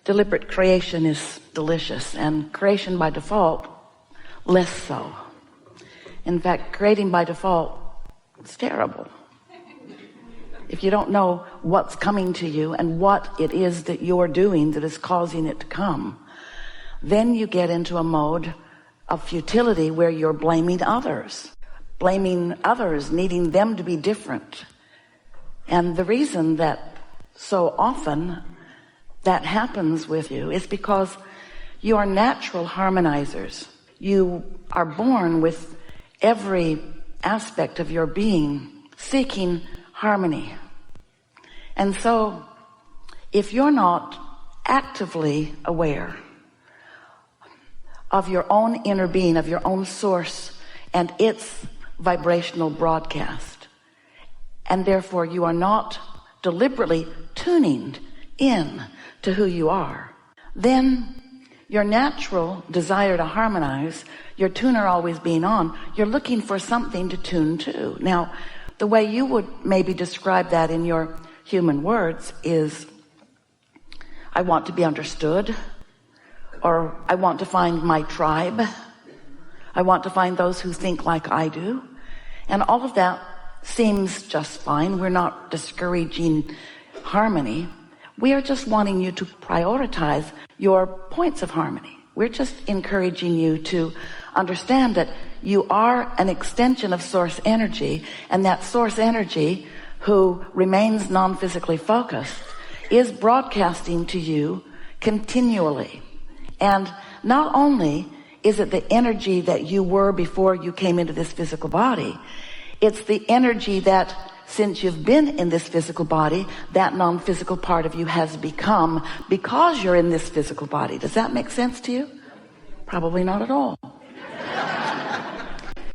Deliberate creation is delicious, and creation by default, less so. In fact, creating by default, it's terrible. If you don't know what's coming to you and what it is that you're doing that is causing it to come, then you get into a mode of futility where you're blaming others, needing them to be different. And the reason that so often that happens with you is because you are natural harmonizers. You are born with every aspect of your being seeking harmony. And so if you're not actively aware of your own inner being, of your own source and its vibrational broadcast, and therefore you are not deliberately tuning in to who you are, then your natural desire to harmonize, your tuner always being on, you're looking for something to tune to. Now, the way you would maybe describe that in your human words is, I want to be understood, or I want to find my tribe. I want to find those who think like I do. And all of that seems just fine. We're not discouraging harmony. We are just wanting you to prioritize your points of harmony. We're just encouraging you to understand that you are an extension of source energy, and that source energy, who remains non-physically focused, is broadcasting to you continually. And not only is it the energy that you were before you came into this physical body, it's the energy that, since you've been in this physical body, that non-physical part of you has become because you're in this physical body. Does that make sense to you? Probably not at all.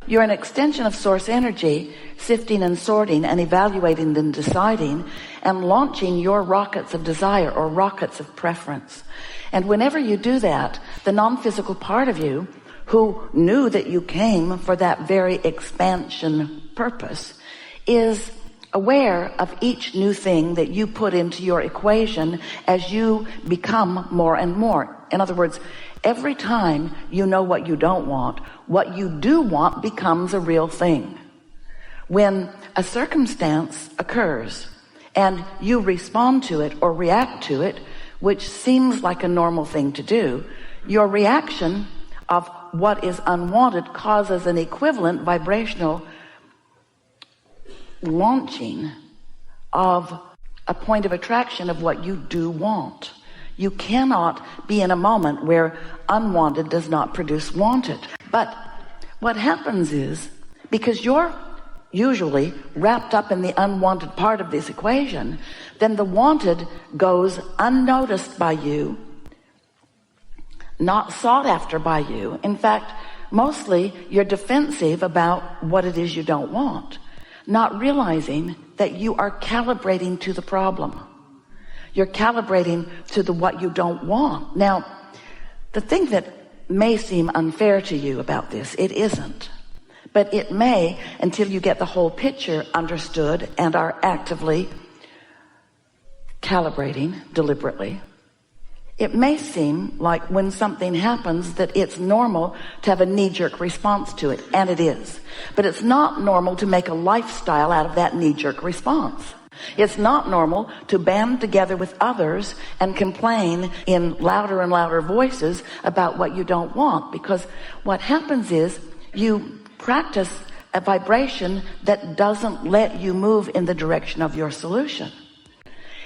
You're an extension of source energy, sifting and sorting and evaluating and deciding and launching your rockets of desire or rockets of preference. And whenever you do that, the non-physical part of you, who knew that you came for that very expansion purpose, is aware of each new thing that you put into your equation as you become more and more. In other words, every time you know what you don't want, what you do want becomes a real thing. When a circumstance occurs and you respond to it or react to it, which seems like a normal thing to do, your reaction of what is unwanted causes an equivalent vibrational launching of a point of attraction of what you do want. You cannot be in a moment where unwanted does not produce wanted. But what happens is, because you're usually wrapped up in the unwanted part of this equation, then the wanted goes unnoticed by you, not sought after by you. In fact, mostly you're defensive about what it is you don't want, not realizing that you are calibrating to the problem. You're calibrating to what you don't want. Now, the thing that may seem unfair to you about this, it isn't. But it may, until you get the whole picture understood and are actively calibrating deliberately. It may seem like when something happens that it's normal to have a knee-jerk response to it, and it is. But it's not normal to make a lifestyle out of that knee-jerk response. It's not normal to band together with others and complain in louder and louder voices about what you don't want, because what happens is you practice a vibration that doesn't let you move in the direction of your solution.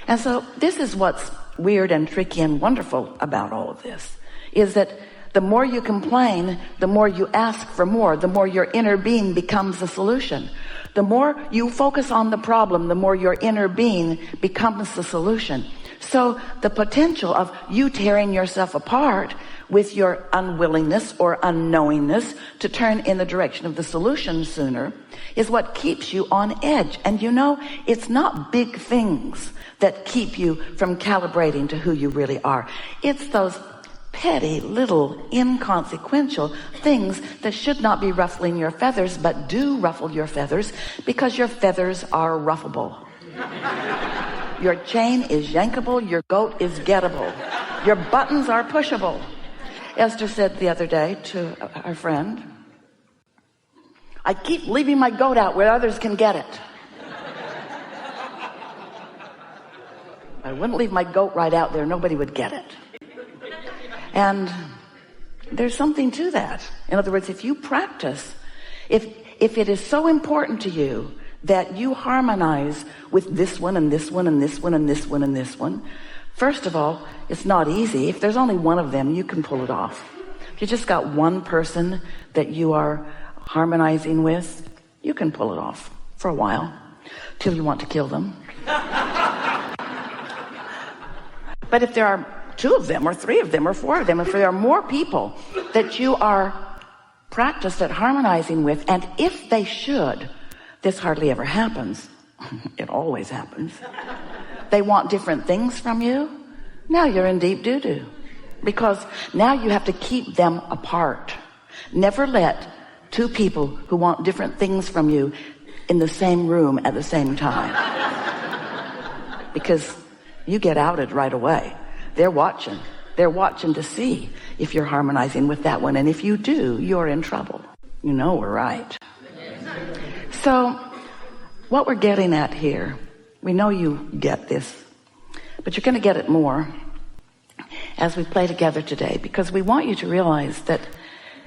And so this is what's weird and tricky and wonderful about all of this, is that the more you complain, the more you ask for more, the more your inner being becomes the solution. The more you focus on the problem, the more your inner being becomes the solution. So the potential of you tearing yourself apart with your unwillingness or unknowingness to turn in the direction of the solution sooner is what keeps you on edge. And you know, it's not big things that keep you from calibrating to who you really are. It's those petty, little, inconsequential things that should not be ruffling your feathers, but do ruffle your feathers, because your feathers are ruffable. Your chain is yankable, your goat is gettable. Your buttons are pushable. Esther said the other day to our friend, I keep leaving my goat out where others can get it. I wouldn't leave my goat right out there. Nobody would get it. And there's something to that. In other words, if you practice, if it is so important to you that you harmonize with this one and this one and this one and this one and this one, first of all, it's not easy. If there's only one of them, you can pull it off. If you just got one person that you are harmonizing with, you can pull it off for a while till you want to kill them. But if there are 2 of them or 3 of them or 4 of them, if there are more people that you are practiced at harmonizing with, and if they should, this hardly ever happens. It always happens. They want different things from you. Now you're in deep doo-doo, because now you have to keep them apart. Never let 2 people who want different things from you in the same room at the same time, because you get outed right away. They're watching to see if you're harmonizing with that one, and if you do, you're in trouble. You know we're right. So what we're getting at here, we know you get this, but you're going to get it more as we play together today, because we want you to realize that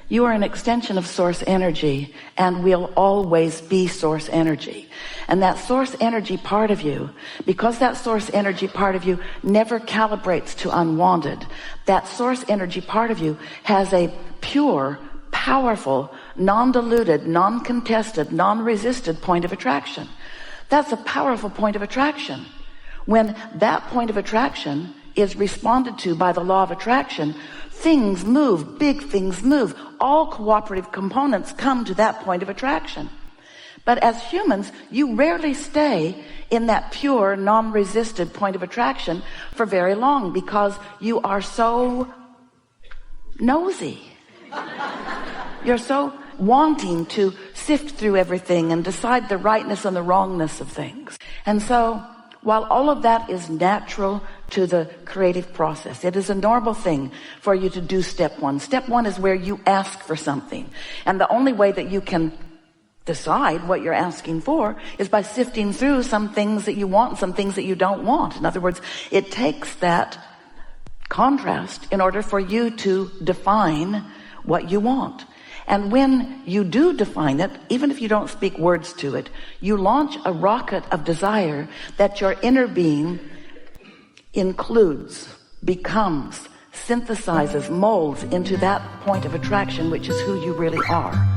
you are an extension of source energy and will always be source energy. And that source energy part of you, because that source energy part of you never calibrates to unwanted, that source energy part of you has a pure, powerful, non-diluted, non-contested, non-resisted point of attraction. That's a powerful point of attraction. When that point of attraction is responded to by the law of attraction, things move, big things move. All cooperative components come to that point of attraction. But as humans, you rarely stay in that pure, non-resisted point of attraction for very long, because you are so nosy. You're so wanting to sift through everything and decide the rightness and the wrongness of things. And so, while all of that is natural to the creative process, it is a normal thing for you to do step 1. Step 1 is where you ask for something. And the only way that you can decide what you're asking for is by sifting through some things that you want and some things that you don't want. In other words, it takes that contrast in order for you to define what you want. And when you do define it, even if you don't speak words to it, you launch a rocket of desire that your inner being includes, becomes, synthesizes, molds into that point of attraction, which is who you really are.